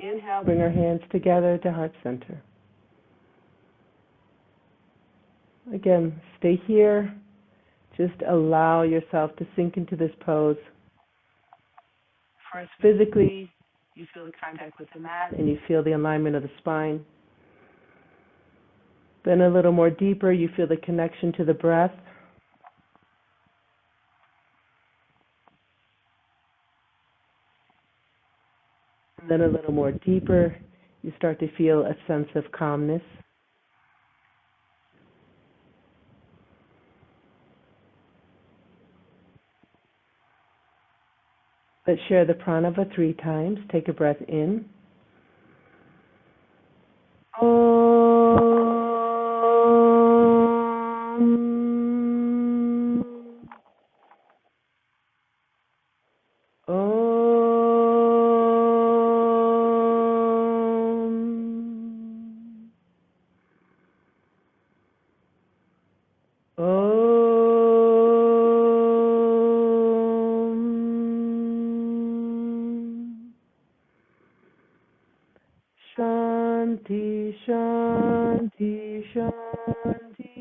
Inhale, bring our hands together to heart center. Again, stay here. Just allow yourself to sink into this pose. First, physically, you feel the contact with the mat and you feel the alignment of the spine. Then a little more deeper, you feel the connection to the breath. And then a little more deeper, you start to feel a sense of calmness. Let's share the pranava 3 times. Take a breath in. Shanti, Shanti, Shanti.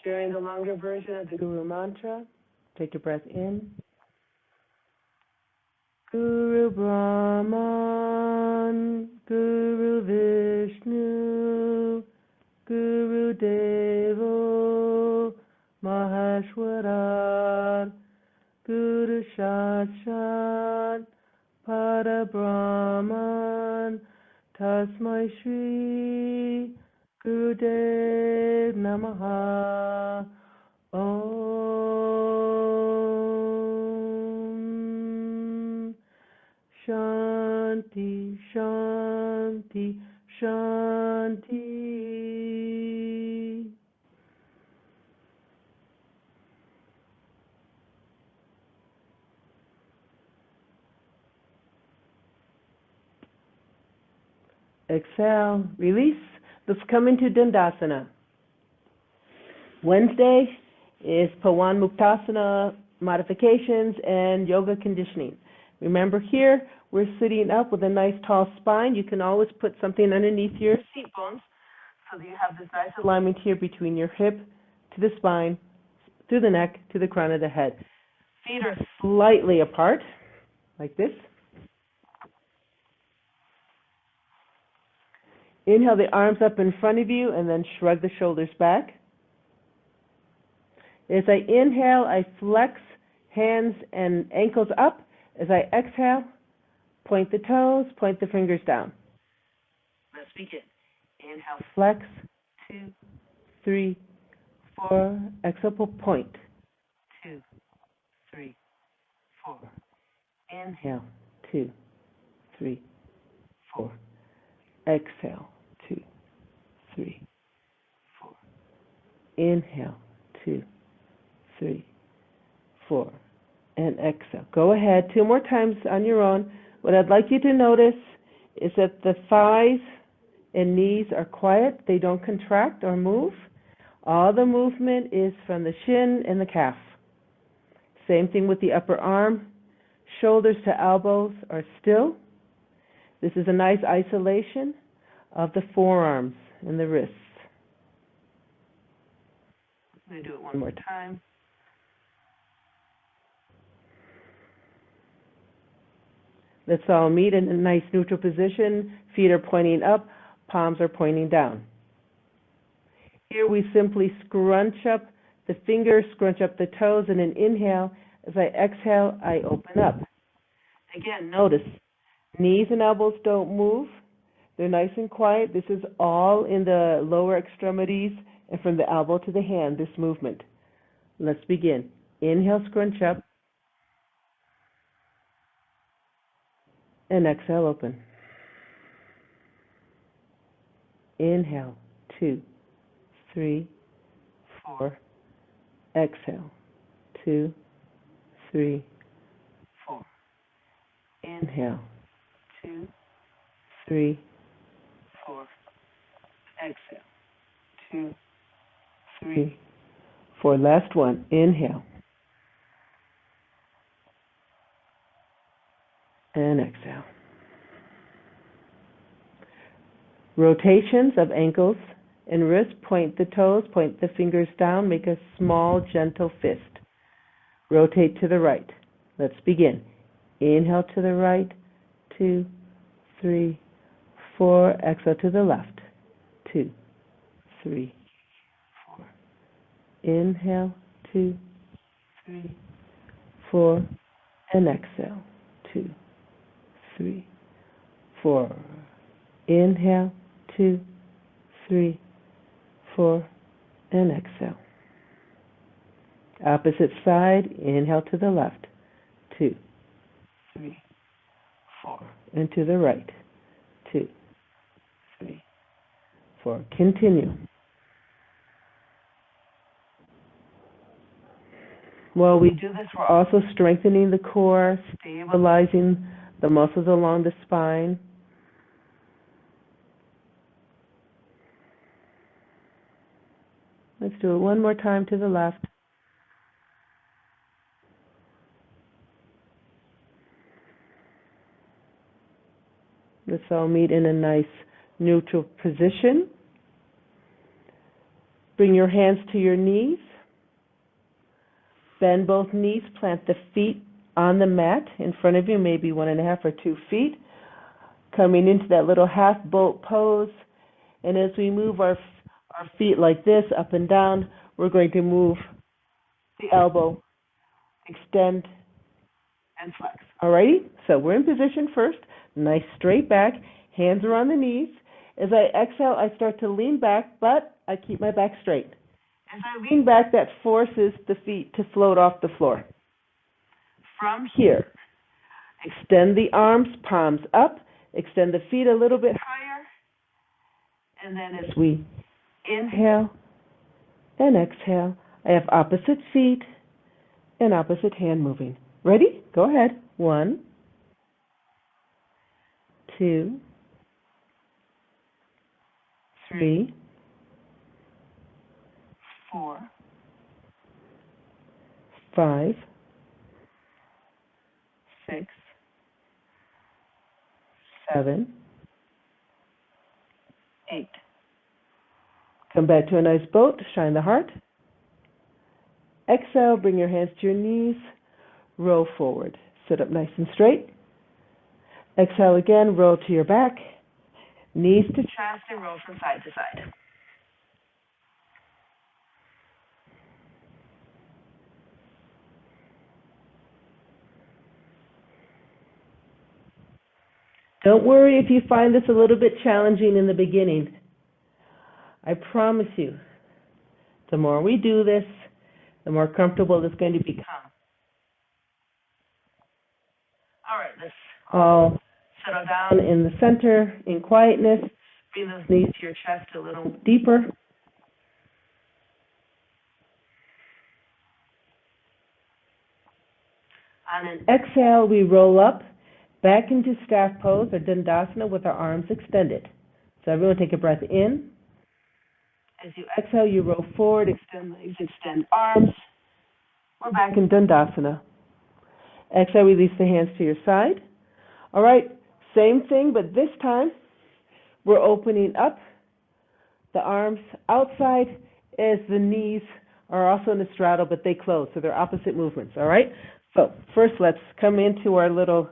Sharing the longer version of the Guru Mantra. Take a breath in. Guru Brahman, Guru Vishnu, Guru Devo Maheshwara, Guru Sakshat Parabrahman, Tasmai Shri Gurudev Namaha. Om Shanti, Shanti, Shanti. Exhale, release. Let's come into Dandasana. Wednesday is pawanmukhtasana modifications and yoga conditioning. Remember here, we're sitting up with a nice tall spine. You can always put something underneath your seat bones so that you have this nice alignment here between your hip to the spine, through the neck, to the crown of the head. Feet are slightly apart, like this. Inhale the arms up in front of you and then shrug the shoulders back. As I inhale, I flex hands and ankles up. As I exhale, point the toes, point the fingers down. Let's begin. Inhale, flex, 2, 3, 4. Exhale, point, 2, 3, 4. Inhale, 2, 3, 4. Exhale, 2, 3, 4. Inhale, 2, 3, 4. And exhale. Go ahead 2 more times on your own. What I'd like you to notice is that the thighs and knees are quiet. They don't contract or move. All the movement is from the shin and the calf. Same thing with the upper arm. Shoulders to elbows are still. This is a nice isolation of the forearms and the wrists. I'm going to do it one more time. Let's all meet in a nice neutral position. Feet are pointing up, palms are pointing down. Here we simply scrunch up the fingers, scrunch up the toes, and an inhale. As I exhale, I open up. Again, notice, knees and elbows don't move. They're nice and quiet. This is all in the lower extremities and from the elbow to the hand, this movement. Let's begin. Inhale, scrunch up. And exhale, open. Inhale, 2, 3, 4. Exhale, 2, 3, 4. Inhale, 2, 3, 4. Exhale, 2, 3, 4. Last one. Inhale. And exhale. Rotations of ankles and wrists. Point the toes, point the fingers down, make a small, gentle fist. Rotate to the right. Let's begin. Inhale to the right, 2, 3, 4. Exhale to the left, 2, 3, 4. Inhale, 2, 3, 4. And exhale, 2, 3, 4. Inhale, 2, 3, 4. And exhale. Opposite side. Inhale to the left, 2, 3, 4. And to the right, 2, 3, 4. Continue. While we do this, we're also strengthening the core, stabilizing the muscles along the spine. Let's do it one more time to the left. Let's all meet in a nice neutral position. Bring your hands to your knees. Bend both knees. Plant the feet on the mat in front of you, maybe 1.5 or 2 feet. Coming into that little half boat pose. And as we move our feet like this, up and down, we're going to move the elbow, extend, and flex. Alrighty? So we're in position first. Nice straight back. Hands are on the knees. As I exhale, I start to lean back, but I keep my back straight. As I lean back, that forces the feet to float off the floor. From here, extend the arms, palms up. Extend the feet a little bit higher. And then as we inhale and exhale, I have opposite feet and opposite hand moving. Ready? Go ahead. 1, 2, 3, 4, 5, 6, 7, 8. Come back to a nice boat. Shine the heart. Exhale. Bring your hands to your knees. Roll forward. Sit up nice and straight. Exhale again. Roll to your back. Knees to chest and roll from side to side. Don't worry if you find this a little bit challenging in the beginning. I promise you, the more we do this, the more comfortable it's going to become. All right, let's all settle down in the center in quietness. Bring those knees to your chest a little deeper. On an exhale, we roll up back into staff pose or Dandasana with our arms extended. So everyone take a breath in. As you exhale, you roll forward, extend legs, extend arms. We're back in Dandasana. Exhale, release the hands to your side. All right, same thing, but this time we're opening up the arms outside as the knees are also in the straddle, but they close, so they're opposite movements, all right? So first let's come into our little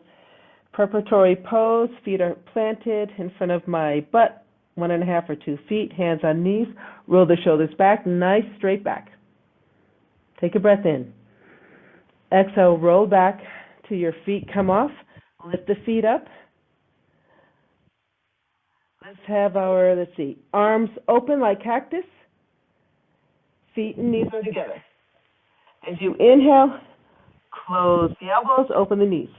preparatory pose. Feet are planted in front of my butt, 1.5 or 2 feet, hands on knees. Roll the shoulders back, nice straight back. Take a breath in. Exhale, roll back to your feet come off. Lift the feet up. Let's have our, arms open like cactus. Feet and knees are together. As you inhale, close the elbows, open the knees.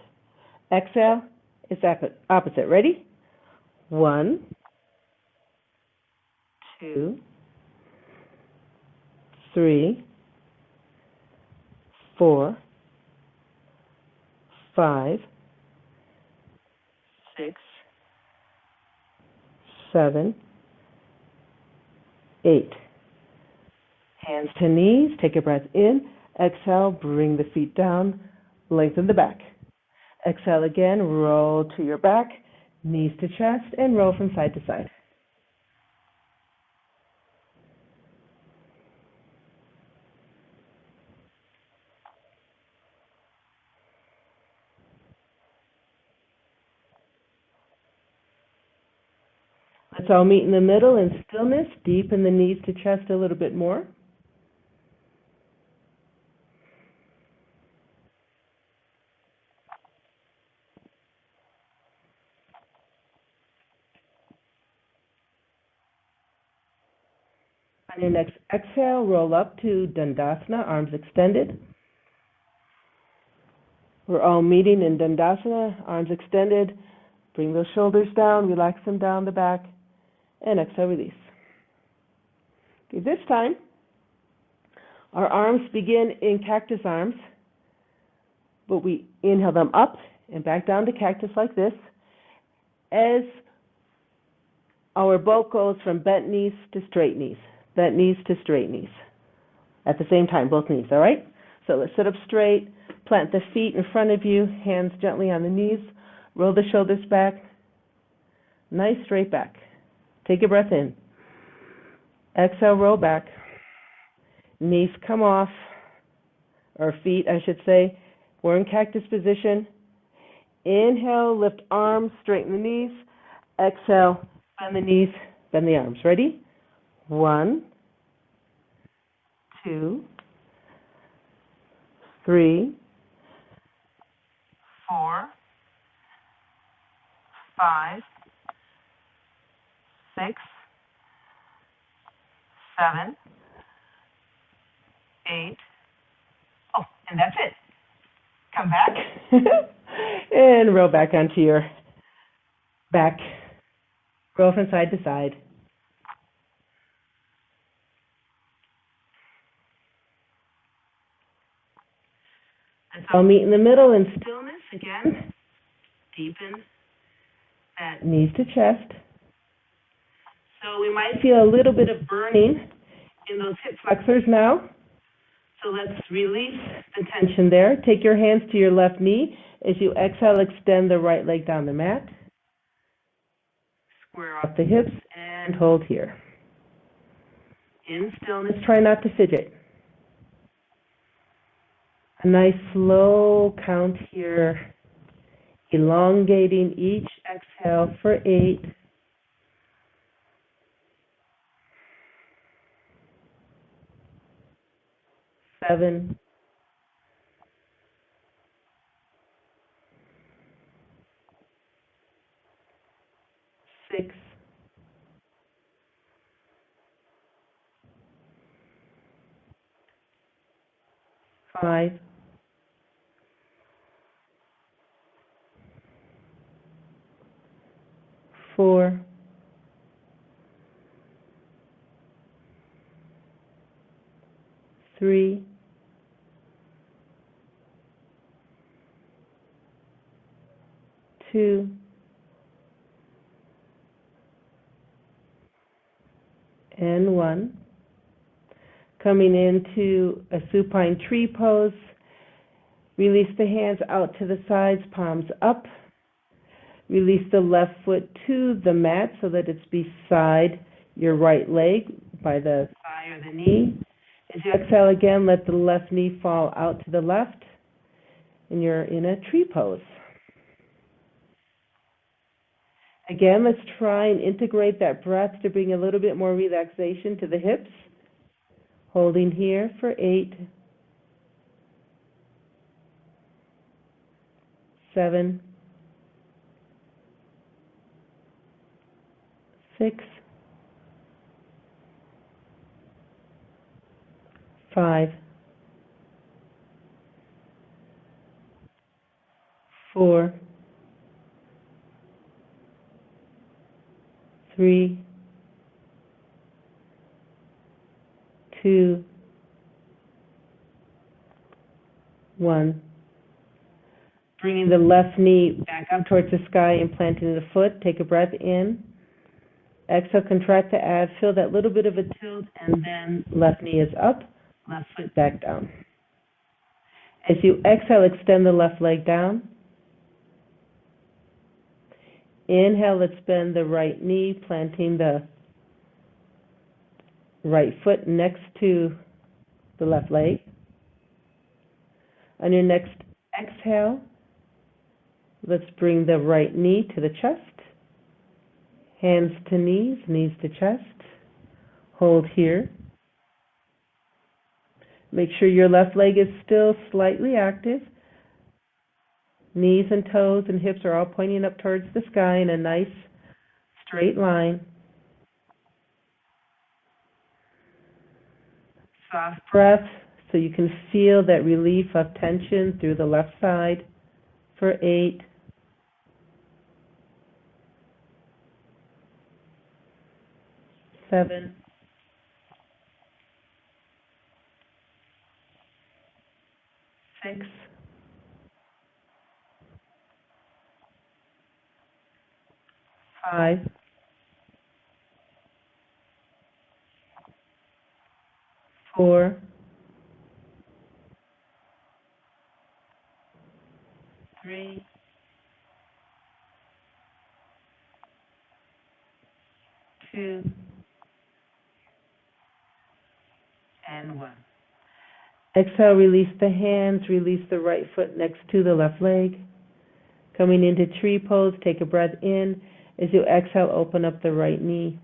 Exhale, it's opposite. Ready? 1, 2, 3, 4, 5, 6, 7, 8. Hands to knees. Take a breath in. Exhale, bring the feet down. Lengthen the back. Exhale again, roll to your back, knees to chest, and roll from side to side. Let's all meet in the middle in stillness. Deepen the knees to chest a little bit more. On your next exhale, roll up to Dandasana, arms extended. We're all meeting in Dandasana, arms extended. Bring those shoulders down, relax them down the back, and exhale, release. Okay, this time, our arms begin in cactus arms, but we inhale them up and back down to cactus like this, as our boat goes from bent knees to straight knees. Bent knees to straight knees. At the same time, both knees, all right? So let's sit up straight, plant the feet in front of you, hands gently on the knees, roll the shoulders back, nice straight back. Take a breath in. Exhale, roll back. Knees come off, or feet, I should say. We're in cactus position. Inhale, lift arms, straighten the knees. Exhale, bend the knees, bend the arms. Ready? 1, 2, 3, 4, 5, 6, 7, 8. Oh, and that's it. Come back. And roll back onto your back. Roll from side to side. And so I'll meet in the middle in stillness again. Deepen that knees to chest. So we might feel a little bit of burning in those hip flexors now. So let's release the tension there. Take your hands to your left knee. As you exhale, extend the right leg down the mat. Square off the hips and hold here. In stillness, try not to fidget. A nice slow count here, elongating each exhale for 8. 7. 6. 5. 4. 3. 2. And 1. Coming into a supine tree pose. Release the hands out to the sides, palms up. Release the left foot to the mat so that it's beside your right leg by the thigh or the knee. As you exhale again, let the left knee fall out to the left, and you're in a tree pose. Again, let's try and integrate that breath to bring a little bit more relaxation to the hips. Holding here for 8, 7, 6, 5, 4, 3, 2, 1. Bringing the left knee back up towards the sky and planting the foot. Take a breath in. Exhale, contract the abs. Feel that little bit of a tilt, and then left knee is up, left foot back down. As you exhale, extend the left leg down. Inhale, let's bend the right knee, planting the right foot next to the left leg. On your next exhale, let's bring the right knee to the chest. Hands to knees, knees to chest. Hold here. Make sure your left leg is still slightly active. Knees and toes and hips are all pointing up towards the sky in a nice straight line. Soft breath so you can feel that relief of tension through the left side for 8. 7. 6. 5. 4. 3. 2. And 1. Exhale, release the hands, release the right foot next to the left leg. Coming into tree pose, take a breath in. As you exhale, open up the right knee.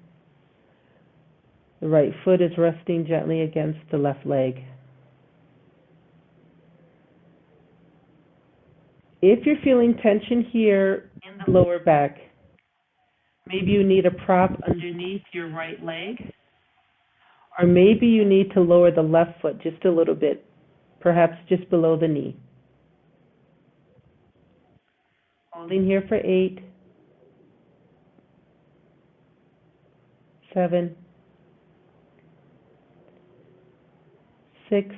The right foot is resting gently against the left leg. If you're feeling tension here in the lower back, maybe you need a prop underneath your right leg, or maybe you need to lower the left foot just a little bit, perhaps just below the knee. Holding here for 8, 7, 6,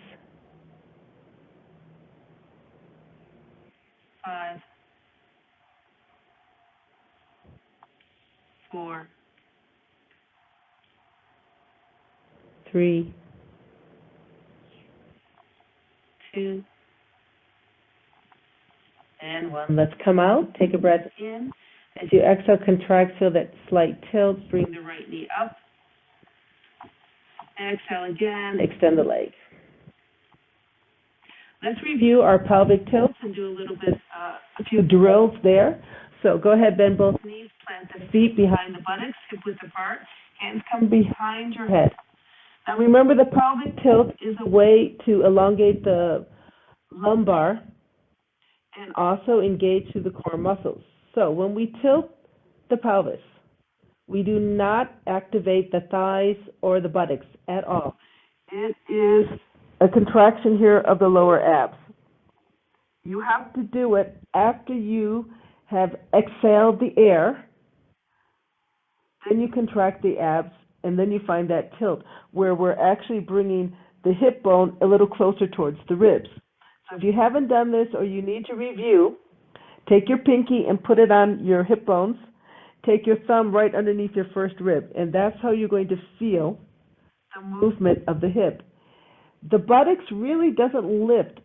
5, 4, 3, 2, and 1. Let's come out. Take a breath in. As you exhale, contract, feel that slight tilt. Bring the right knee up. Exhale again. Extend the leg. Let's review our pelvic tilts and do a few drills there. So go ahead, bend both knees, plant the feet behind the buttocks, hip width apart. Hands come behind your head. Now remember, the pelvic tilt is a way to elongate the lumbar and also engage through the core muscles. So when we tilt the pelvis, we do not activate the thighs or the buttocks at all. It is a contraction here of the lower abs. You have to do it after you have exhaled the air, then you contract the abs, and then you find that tilt where we're actually bringing the hip bone a little closer towards the ribs. So if you haven't done this or you need to review, take your pinky and put it on your hip bones. Take your thumb right underneath your first rib, and that's how you're going to feel the movement of the hip. The buttocks really doesn't lift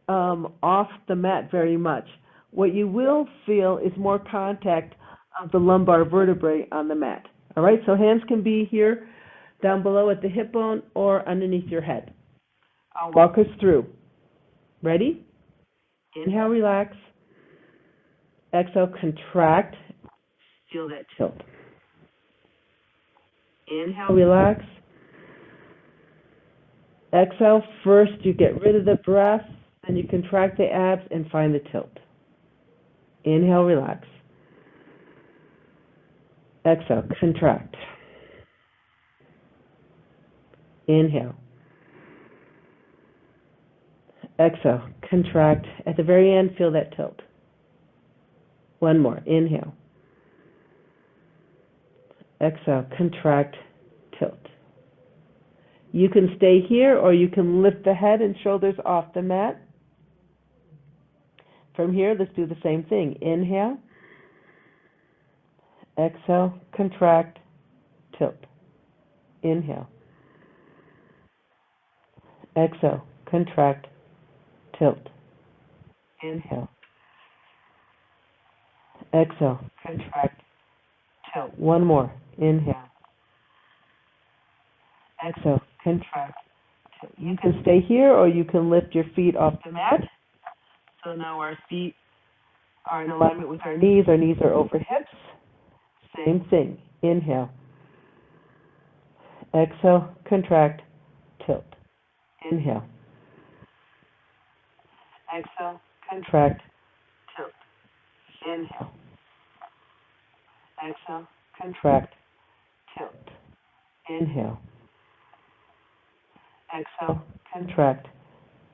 off the mat very much. What you will feel is more contact of the lumbar vertebrae on the mat. All right, so hands can be here down below at the hip bone or underneath your head. I'll walk us through. Ready? Inhale, relax. Exhale, contract. Feel that tilt. Inhale, relax. Exhale, first you get rid of the breath, then you contract the abs and find the tilt. Inhale, relax. Exhale, contract. Inhale. Exhale, contract. At the very end, feel that tilt. One more. Inhale. Exhale, contract, tilt. You can stay here or you can lift the head and shoulders off the mat. From here, let's do the same thing. Inhale. Exhale, contract, tilt. Inhale. Exhale, contract, tilt. Inhale. Exhale, contract, tilt. One more. Inhale. Exhale, contract, tilt. You can stay here or you can lift your feet off the mat. So now our feet are in alignment with our knees are over hips. Same thing. Inhale. Exhale, contract, tilt. Inhale. Exhale, contract, tilt. Inhale. Exhale, contract, tilt. Inhale. Exhale, contract,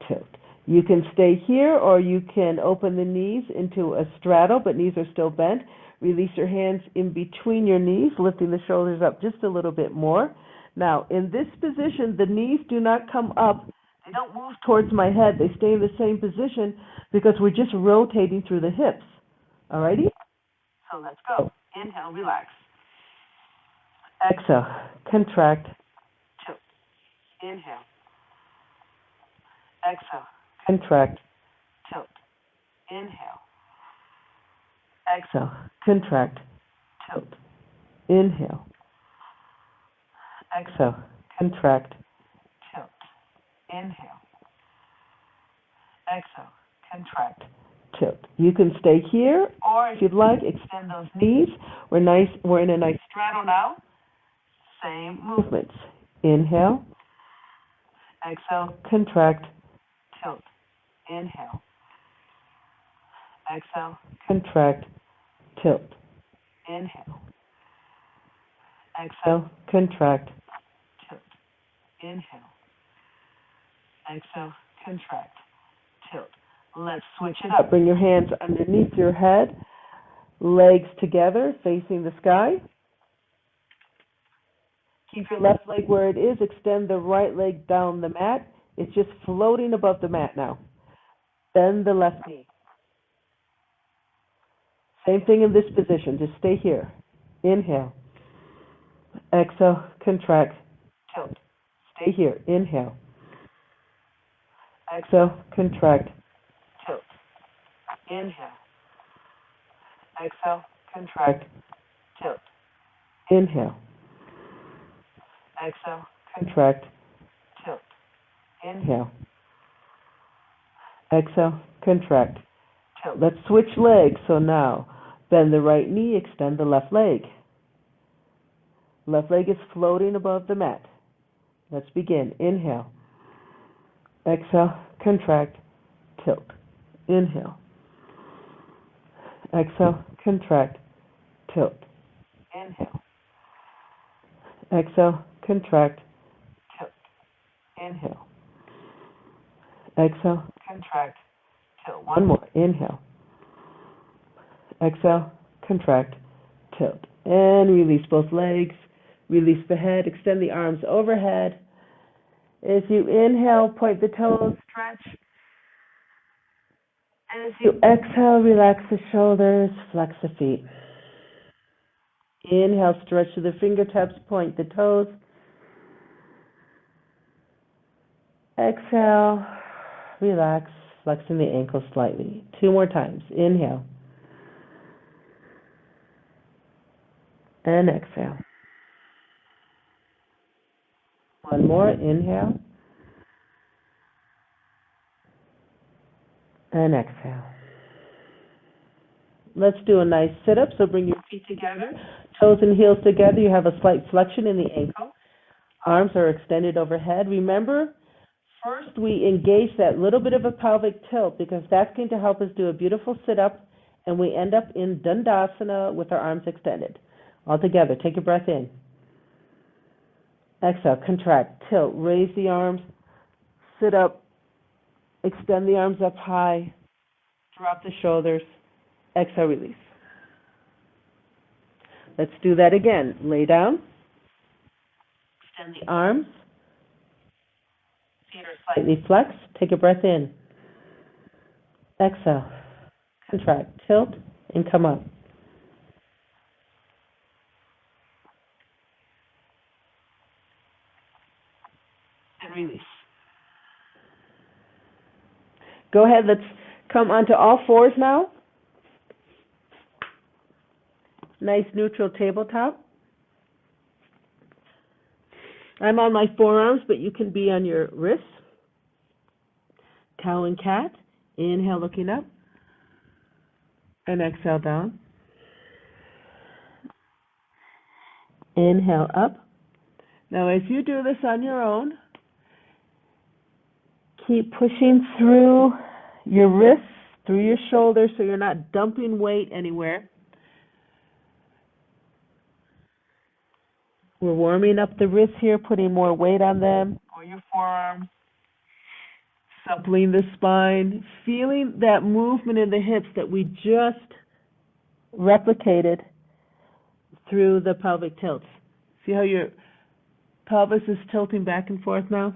tilt. You can stay here or you can open the knees into a straddle, but knees are still bent. Release your hands in between your knees, lifting the shoulders up just a little bit more. Now, in this position, the knees do not come up. They don't move towards my head. They stay in the same position because we're just rotating through the hips. Alrighty? So let's go. Inhale, relax. Exhale, contract, tilt. Inhale. Exhale, contract, tilt. Inhale. Exhale, contract, tilt. Inhale. Exhale, contract, tilt. Inhale. Exhale, contract, tilt. You can stay here, or if you'd like, extend those knees. We're in a nice straddle now. Same movements. Inhale. Exhale, contract, tilt. Inhale. Exhale, contract, tilt. Inhale. Exhale, contract, tilt. Inhale. Exhale, contract, tilt. Let's switch it up. Bring your hands underneath your head, legs together, facing the sky. Keep your left leg where it is. Extend the right leg down the mat. It's just floating above the mat now. Bend the left knee. Same thing in this position. Just stay here. Inhale. Exhale, contract, tilt. Stay here. Inhale. Exhale, contract, tilt. Inhale. Exhale, contract, tilt. Inhale. Exhale, contract, tilt. Inhale. Exhale, contract, tilt. Let's switch legs. So now, bend the right knee, extend the left leg. Left leg is floating above the mat. Let's begin. Inhale. Exhale, contract, tilt. Inhale. Exhale, contract, tilt. Inhale. Exhale, contract, tilt. Inhale. Exhale, contract, tilt. One more. Inhale. Exhale, contract, tilt. And release both legs. Release the head. Extend the arms overhead. As you inhale, point the toes, stretch. As you exhale, relax the shoulders, flex the feet. Inhale, stretch to the fingertips, point the toes. Exhale, relax, flexing the ankles slightly. 2 more times. Inhale. And exhale. 1 more. Inhale. And exhale. Let's do a nice sit-up. So bring your feet together, toes and heels together. You have a slight flexion in the ankle. Arms are extended overhead. Remember, first we engage that little bit of a pelvic tilt because that's going to help us do a beautiful sit-up, and we end up in Dandasana with our arms extended. All together, take a breath in. Exhale, contract, tilt, raise the arms, sit up, extend the arms up high, drop the shoulders, exhale, release. Let's do that again. Lay down, extend the arms, feet are slightly flexed, take a breath in. Exhale, contract, tilt, and come up. release. Go ahead, let's come onto all fours now. Nice neutral tabletop. I'm on my forearms, but you can be on your wrists. Cow and cat. Inhale, looking up. And exhale down. Inhale up. Now, as you do this on your own, keep pushing through your wrists, through your shoulders, so you're not dumping weight anywhere. We're warming up the wrists here, putting more weight on them, or your forearms, suppling the spine, feeling that movement in the hips that we just replicated through the pelvic tilts. See how your pelvis is tilting back and forth now?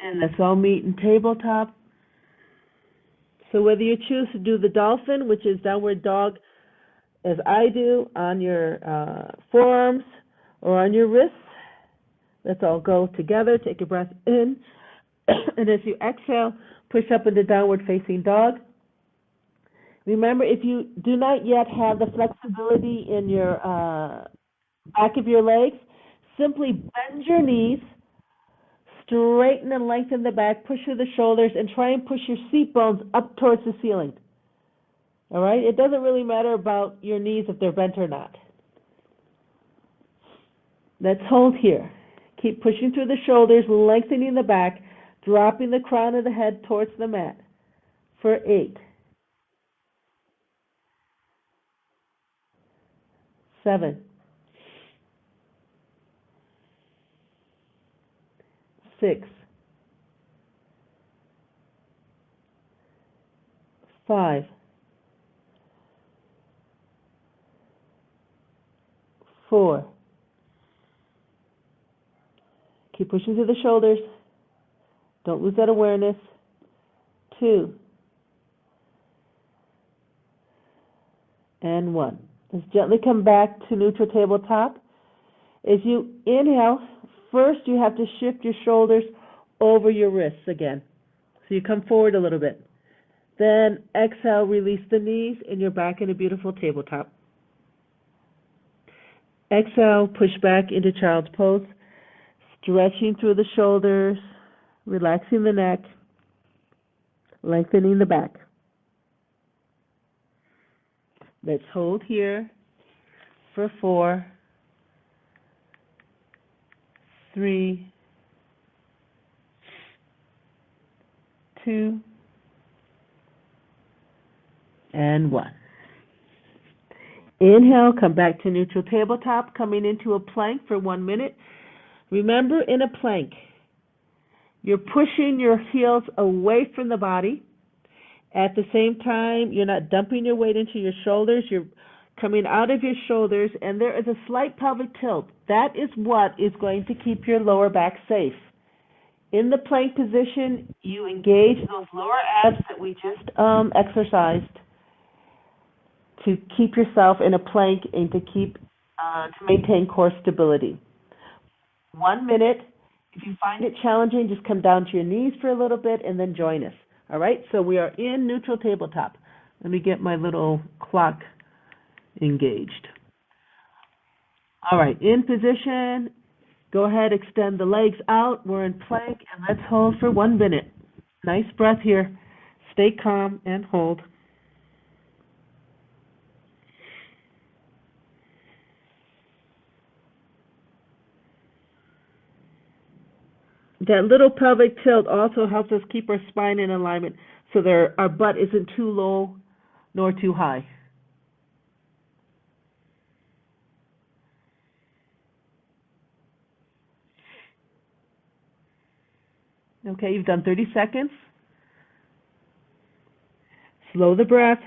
And let's all meet in tabletop. So whether you choose to do the dolphin, which is downward dog, as I do, on your forearms or on your wrists, let's all go together. Take a breath in. And as you exhale, push up into downward facing dog. Remember, if you do not yet have the flexibility in your back of your legs, simply bend your knees, straighten and lengthen the back, push through the shoulders, and try and push your seat bones up towards the ceiling. All right? It doesn't really matter about your knees if they're bent or not. Let's hold here. Keep pushing through the shoulders, lengthening the back, dropping the crown of the head towards the mat for 8, 7, 6, 5, 4. Keep pushing through the shoulders. Don't lose that awareness. 2, and 1. Let's gently come back to neutral tabletop. As you inhale, first you have to shift your shoulders over your wrists again. So you come forward a little bit. Then exhale, release the knees, and you're back in a beautiful tabletop. Exhale, push back into child's pose, stretching through the shoulders, relaxing the neck, lengthening the back. Let's hold here for 4, 3, 2, and 1. Inhale, come back to neutral tabletop, coming into a plank for 1 minute. Remember, in a plank, you're pushing your heels away from the body. At the same time, you're not dumping your weight into your shoulders. You're coming out of your shoulders, and there is a slight pelvic tilt. That is what is going to keep your lower back safe. In the plank position, you engage those lower abs that we just exercised to keep yourself in a plank and to maintain core stability. 1 minute. If you find it challenging, just come down to your knees for a little bit and then join us. All right? So we are in neutral tabletop. Let me get my little clock engaged. All right, in position. Go ahead, extend the legs out. We're in plank, and let's hold for 1 minute. Nice breath here. Stay calm and hold. That little pelvic tilt also helps us keep our spine in alignment so our butt isn't too low nor too high. Okay, you've done 30 seconds. Slow the breath.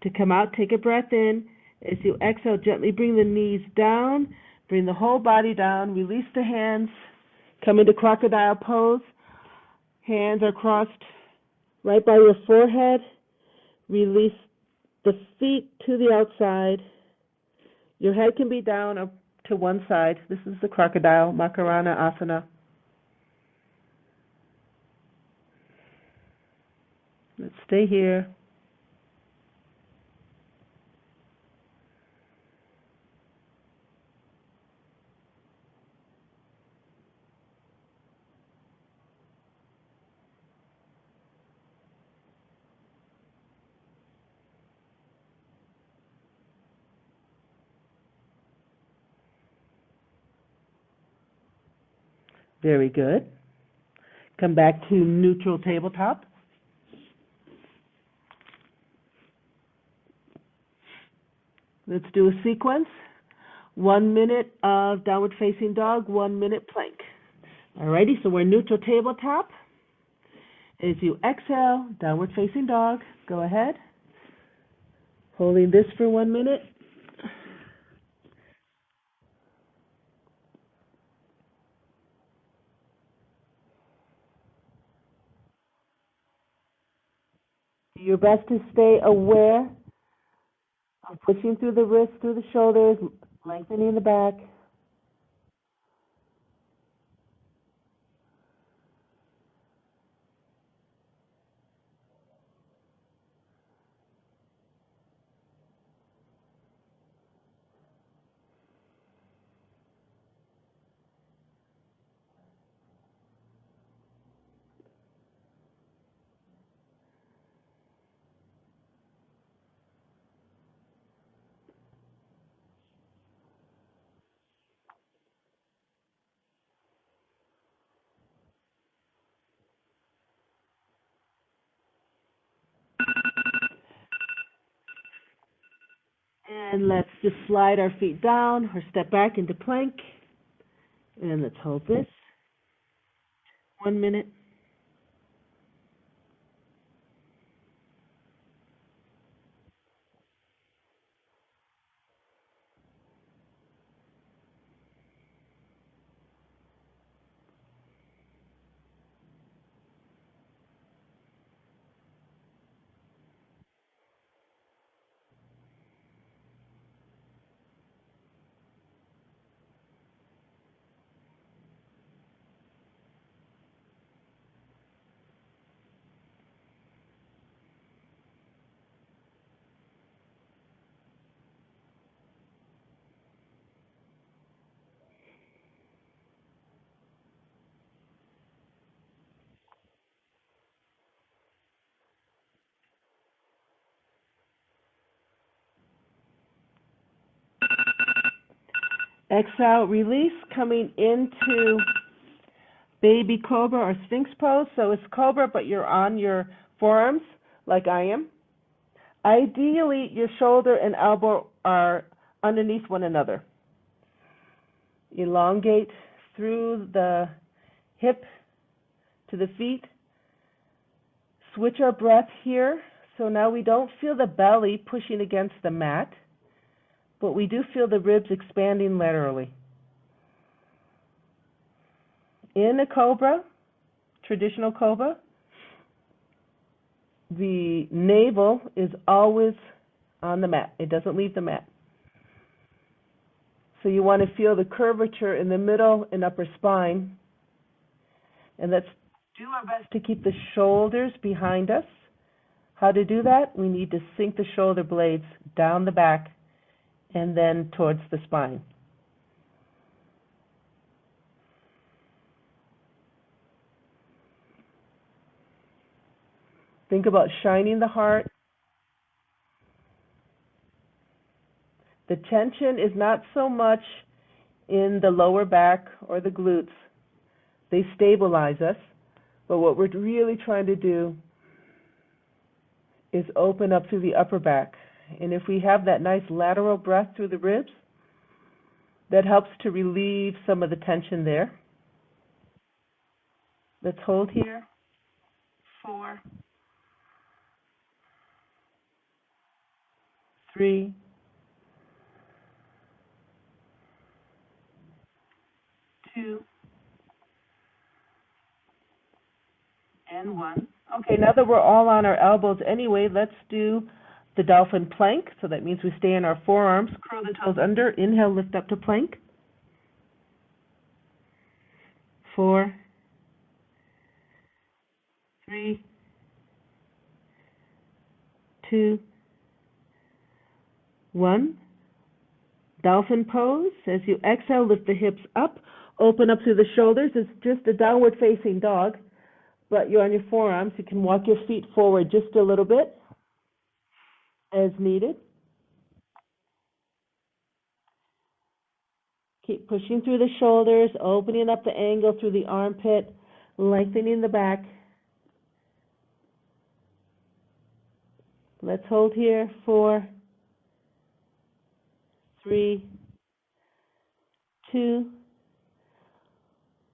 to come out, take a breath in. As you exhale, gently bring the knees down, bring the whole body down, release the hands, come into crocodile pose. Hands are crossed right by your forehead. Release the feet to the outside. Your head can be down up to one side. This is the crocodile, Makarana Asana. Let's stay here. Very good. Come back to neutral tabletop. Let's do a sequence. 1 minute of downward facing dog, 1 minute plank. Alrighty, so we're neutral tabletop. As you exhale, downward facing dog, go ahead. Holding this for 1 minute. Do your best to stay aware of pushing through the wrists, through the shoulders, lengthening the back. And let's just slide our feet down or step back into plank. And let's hold this. 1 minute. Exhale, release, coming into baby cobra or sphinx pose. So it's cobra, but you're on your forearms like I am. Ideally, your shoulder and elbow are underneath one another. Elongate through the hip to the feet. Switch our breath here. So now we don't feel the belly pushing against the mat, but we do feel the ribs expanding laterally. In a cobra, traditional cobra, the navel is always on the mat. It doesn't leave the mat. So you want to feel the curvature in the middle and upper spine. And let's do our best to keep the shoulders behind us. How to do that? We need to sink the shoulder blades down the back and then towards the spine. Think about shining the heart. The tension is not so much in the lower back or the glutes. They stabilize us. But what we're really trying to do is open up through the upper back. And if we have that nice lateral breath through the ribs, that helps to relieve some of the tension there. Let's hold here. 4, 3, 2, and 1. Okay, now that we're all on our elbows anyway, let's do the Dolphin Plank. So that means we stay in our forearms, curl the toes under, inhale, lift up to plank. 4, 3, 2, 1. Dolphin pose. As you exhale, lift the hips up, open up through the shoulders. It's just a downward facing dog, but you're on your forearms. You can walk your feet forward just a little bit as needed. Keep pushing through the shoulders, opening up the angle through the armpit, lengthening the back. Let's hold here. 4, 3, 2,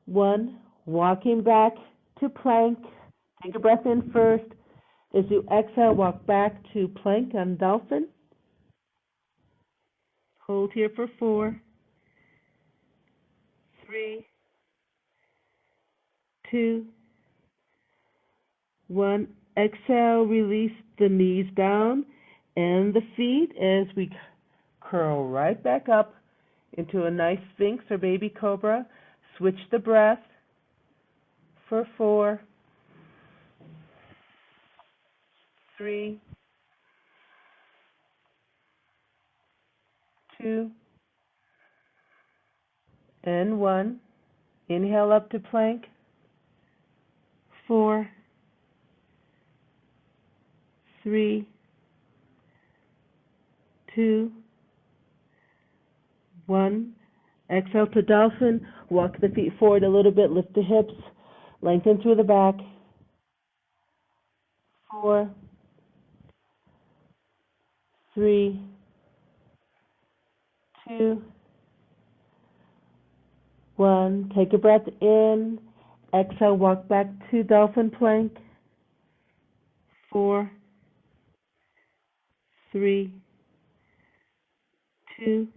1. Walking back to plank. Take a breath in first. As you exhale, walk back to plank on dolphin. Hold here for 4, 3, 2, 1. Exhale, release the knees down and the feet as we curl right back up into a nice Sphinx or baby Cobra. Switch the breath for 4, 3, 2, and 1. Inhale up to plank. 4, 3, 2, 1. Exhale to dolphin. Walk the feet forward a little bit. Lift the hips. Lengthen through the back. 4, 3, 2, 1. Take a breath in. Exhale, walk back to dolphin plank. 4, 3, 2,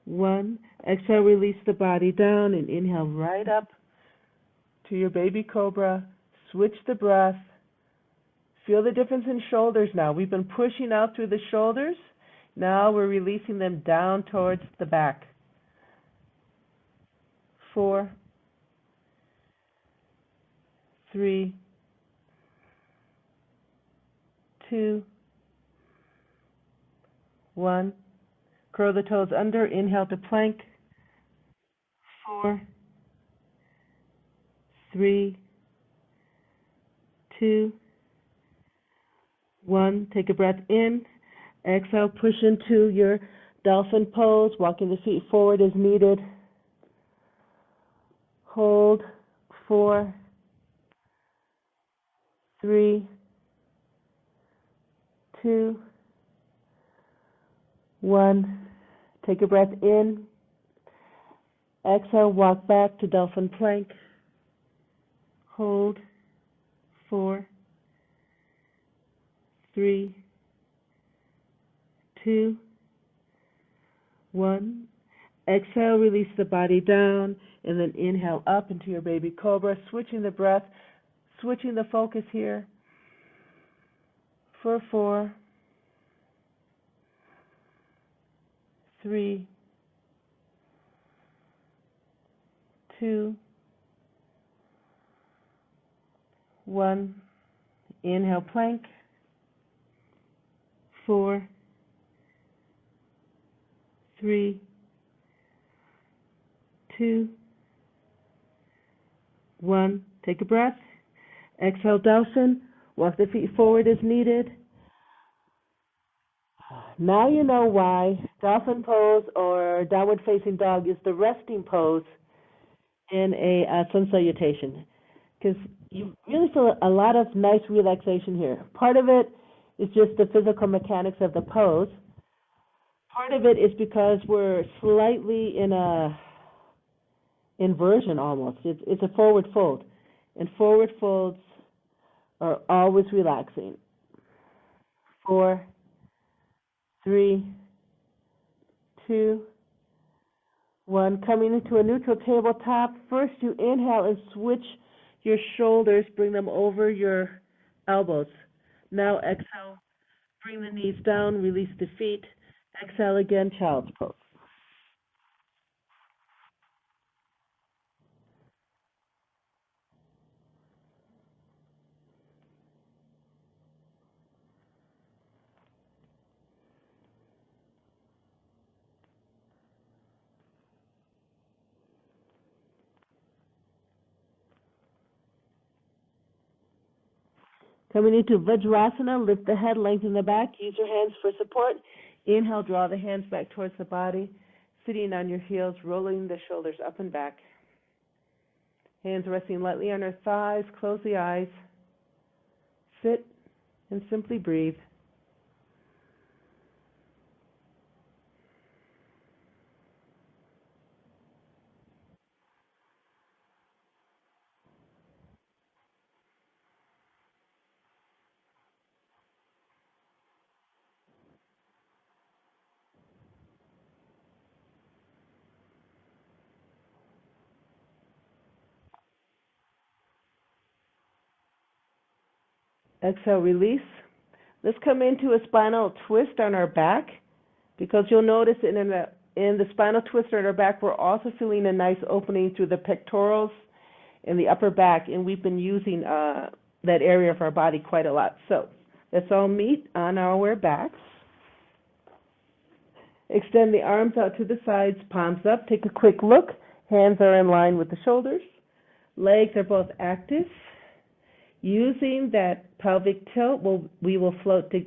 1. Exhale, release the body down and inhale right up to your baby Cobra. Switch the breath. Feel the difference in shoulders now. We've been pushing out through the shoulders. Now we're releasing them down towards the back. 4, 3, 2, 1. Curl the toes under. Inhale to plank. 4, 3, 2, 1. Take a breath in. Exhale, push into your dolphin pose, walking the feet forward as needed. Hold. 4, 3, 2, 1. Take a breath in. Exhale, walk back to dolphin plank. Hold. 4, 3, 2, 1. Exhale, release the body down, and then inhale up into your baby Cobra, switching the breath, switching the focus here for 4, 3, 2, 1. Inhale, plank. 4, 3, 2, 1. Take a breath. Exhale, dolphin. Walk the feet forward as needed. Now you know why dolphin pose or downward facing dog is the resting pose in a sun salutation, because you really feel a lot of nice relaxation here. Part of it is just the physical mechanics of the pose. Part of it is because we're slightly in a inversion almost. It's a forward fold, and forward folds are always relaxing. 4, 3, 2, 1. Coming into a neutral tabletop. First, you inhale and switch your shoulders, bring them over your elbows. Now exhale, bring the knees down, release the feet. Exhale again, child's pose. Coming into Vajrasana, lift the head, lengthen the back, use your hands for support. Inhale, draw the hands back towards the body, sitting on your heels, rolling the shoulders up and back. Hands resting lightly on our thighs, close the eyes, sit, and simply breathe. Exhale, release. Let's come into a spinal twist on our back, because you'll notice in the spinal twist on our back, we're also feeling a nice opening through the pectorals and the upper back, and we've been using that area of our body quite a lot. So let's all meet on our backs. Extend the arms out to the sides, palms up. Take a quick look. Hands are in line with the shoulders. Legs are both active. Using that pelvic tilt, we will float the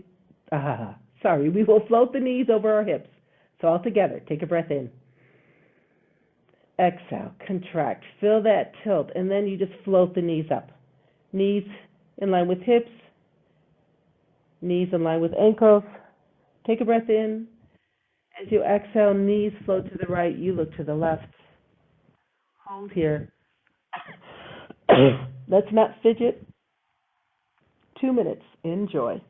knees over our hips. So all together, take a breath in. Exhale, contract, feel that tilt, and then you just float the knees up. Knees in line with hips, knees in line with ankles. Take a breath in. As you exhale, knees float to the right, you look to the left. Hold here. Let's not fidget. 2 minutes. Enjoy.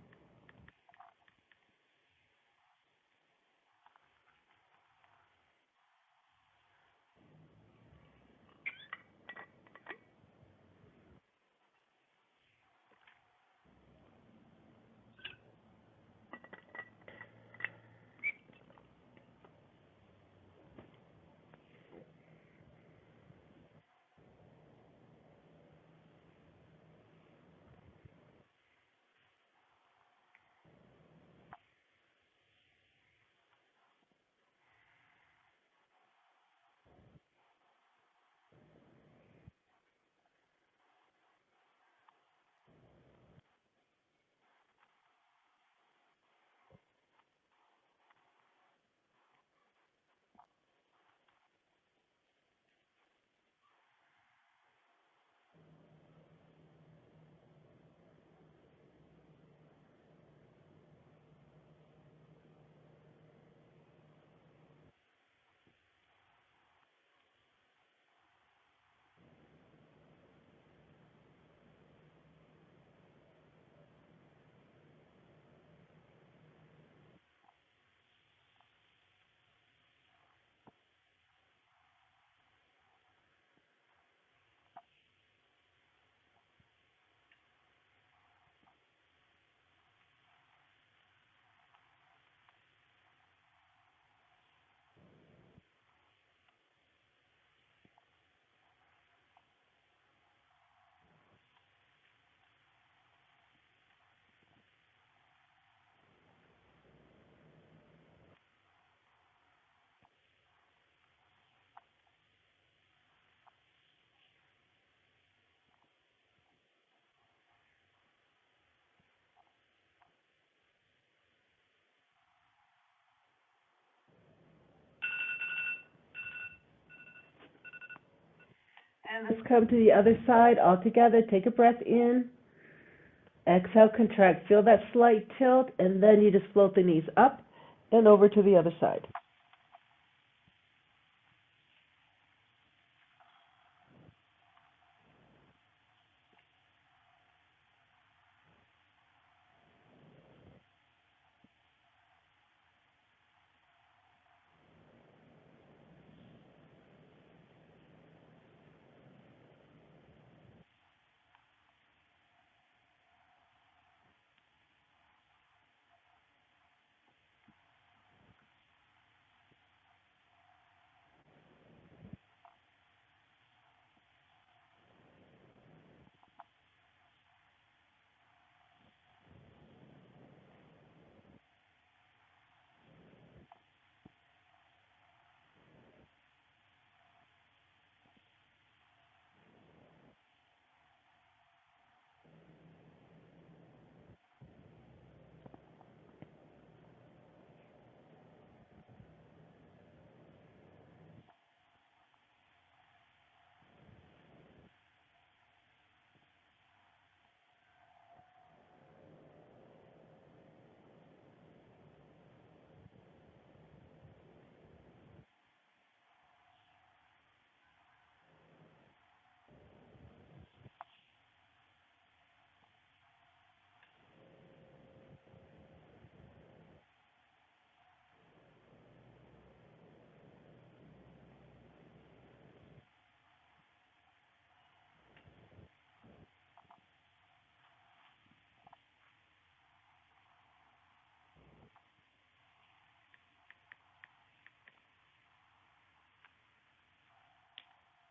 And let's come to the other side all together. Take a breath in. Exhale, contract. Feel that slight tilt, and then you just float the knees up and over to the other side.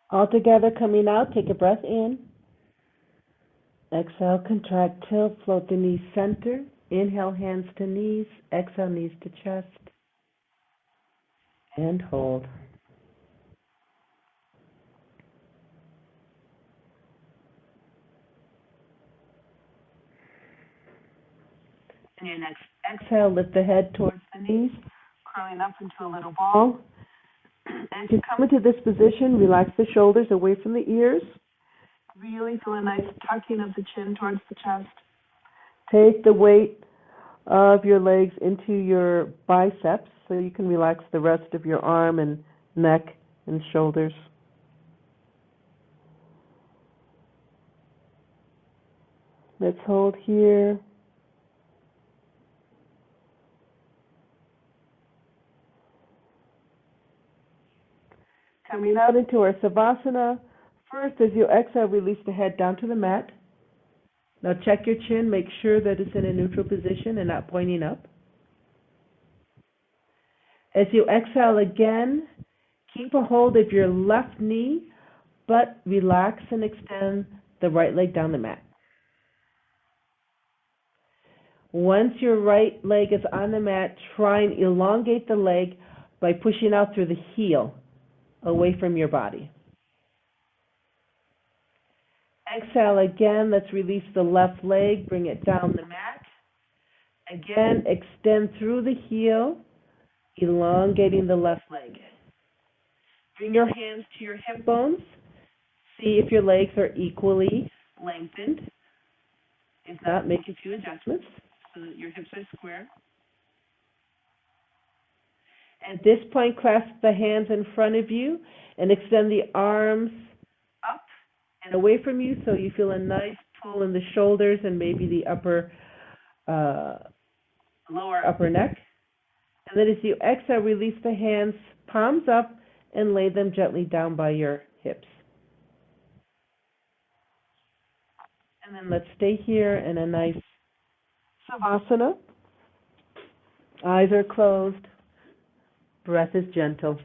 All together, coming out, take a breath in. Exhale, contract, tilt, float the knees center. Inhale, hands to knees. Exhale, knees to chest. And hold. And your next exhale, lift the head towards the knees, curling up into a little ball. As you come into this position, relax the shoulders away from the ears. Really feel a nice tucking of the chin towards the chest. Take the weight of your legs into your biceps so you can relax the rest of your arm and neck and shoulders. Let's hold here. Coming out into our Savasana. First, as you exhale, release the head down to the mat. Now check your chin, make sure that it's in a neutral position and not pointing up. As you exhale again, keep a hold of your left knee, but relax and extend the right leg down the mat. Once your right leg is on the mat, try and elongate the leg by pushing out through the heel, away from your body. Exhale again, let's release the left leg, bring it down the mat. Again, extend through the heel, elongating the left leg. Bring your hands to your hip bones. See if your legs are equally lengthened. If not, make a few adjustments so that your hips are square. At this point, clasp the hands in front of you and extend the arms up and away from you so you feel a nice pull in the shoulders and maybe the lower upper neck. And then as you exhale, release the hands, palms up, and lay them gently down by your hips. And then let's stay here in a nice Savasana. Eyes are closed. Breath is gentle.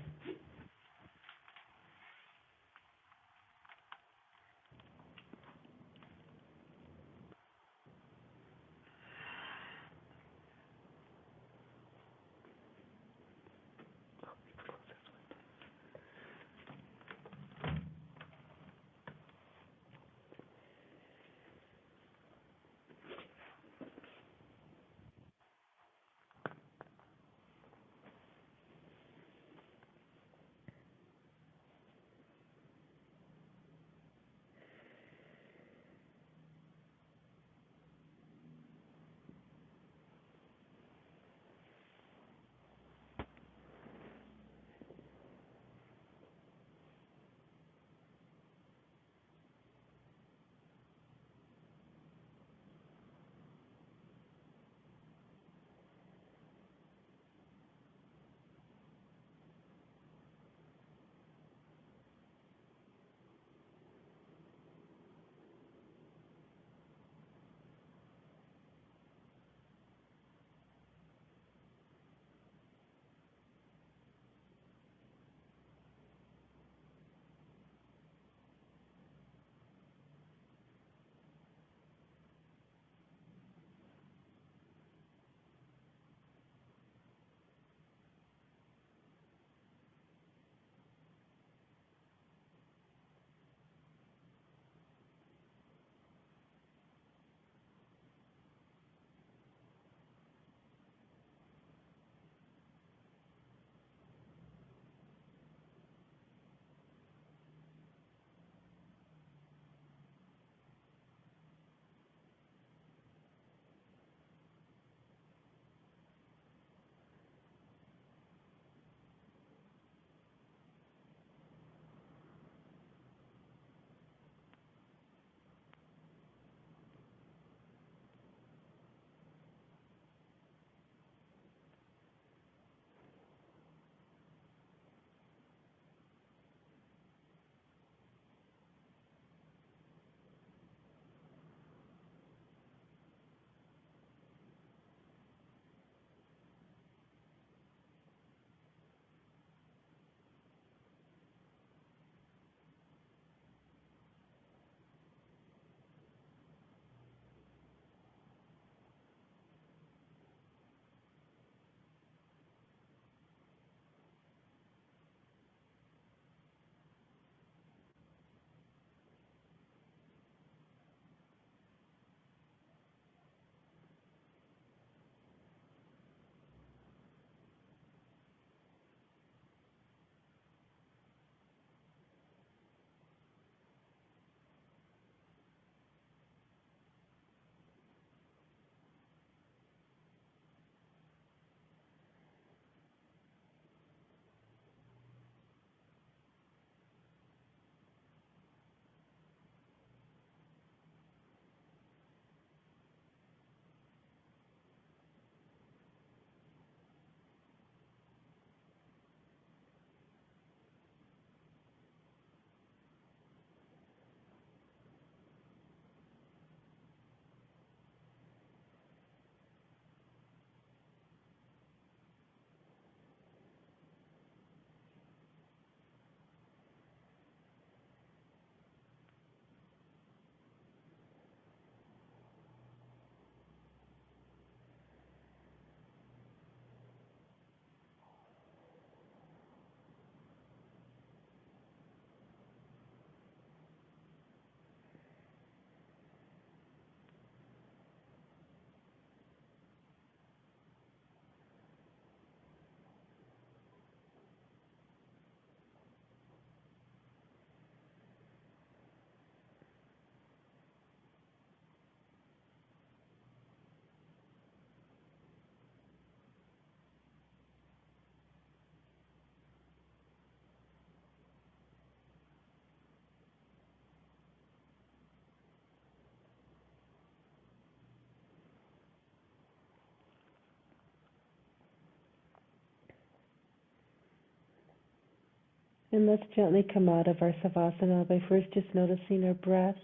And let's gently come out of our Savasana by first just noticing our breath,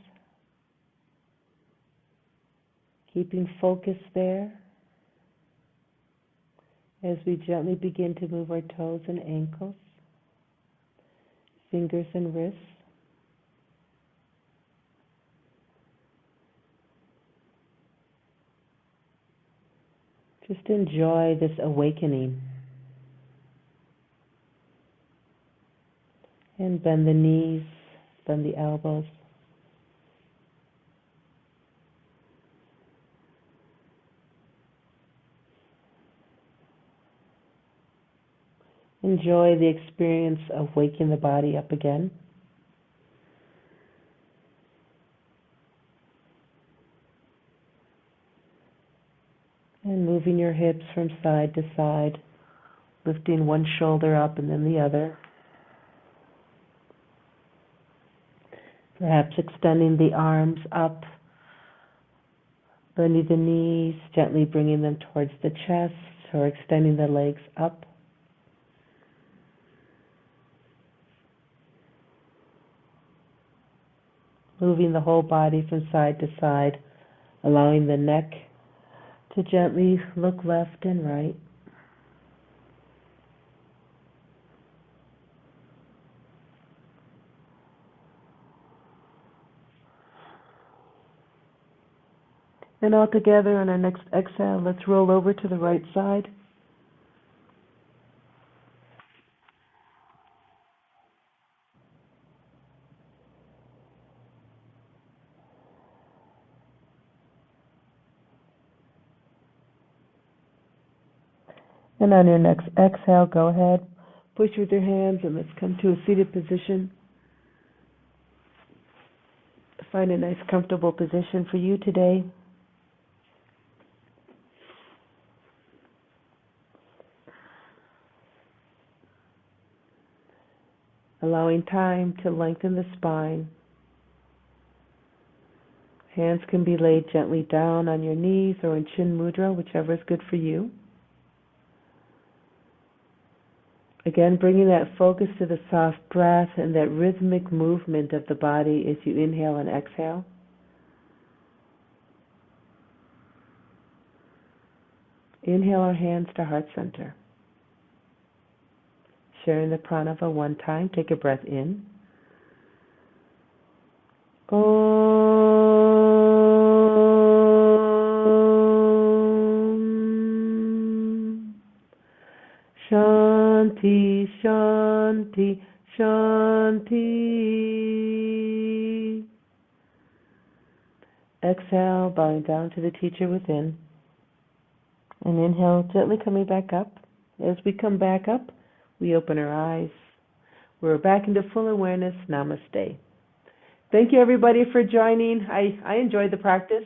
keeping focus there as we gently begin to move our toes and ankles, fingers and wrists. Just enjoy this awakening. And bend the knees, bend the elbows. Enjoy the experience of waking the body up again. And moving your hips from side to side, lifting one shoulder up and then the other. Perhaps extending the arms up, bending the knees, gently bringing them towards the chest, or extending the legs up. Moving the whole body from side to side, allowing the neck to gently look left and right. And all together on our next exhale, let's roll over to the right side. And on your next exhale, go ahead, push with your hands, and let's come to a seated position. Find a nice, comfortable position for you today. Allowing time to lengthen the spine. Hands can be laid gently down on your knees or in Chin Mudra, whichever is good for you. Again, bringing that focus to the soft breath and that rhythmic movement of the body as you inhale and exhale. Inhale our hands to heart center. Sharing the pranava one time, take a breath in. Om. Shanti, Shanti, Shanti. Exhale, bowing down to the teacher within. And inhale, gently coming back up. As we come back up, we open our eyes. We're back into full awareness. Namaste. Thank you, everybody, for joining. I enjoyed the practice.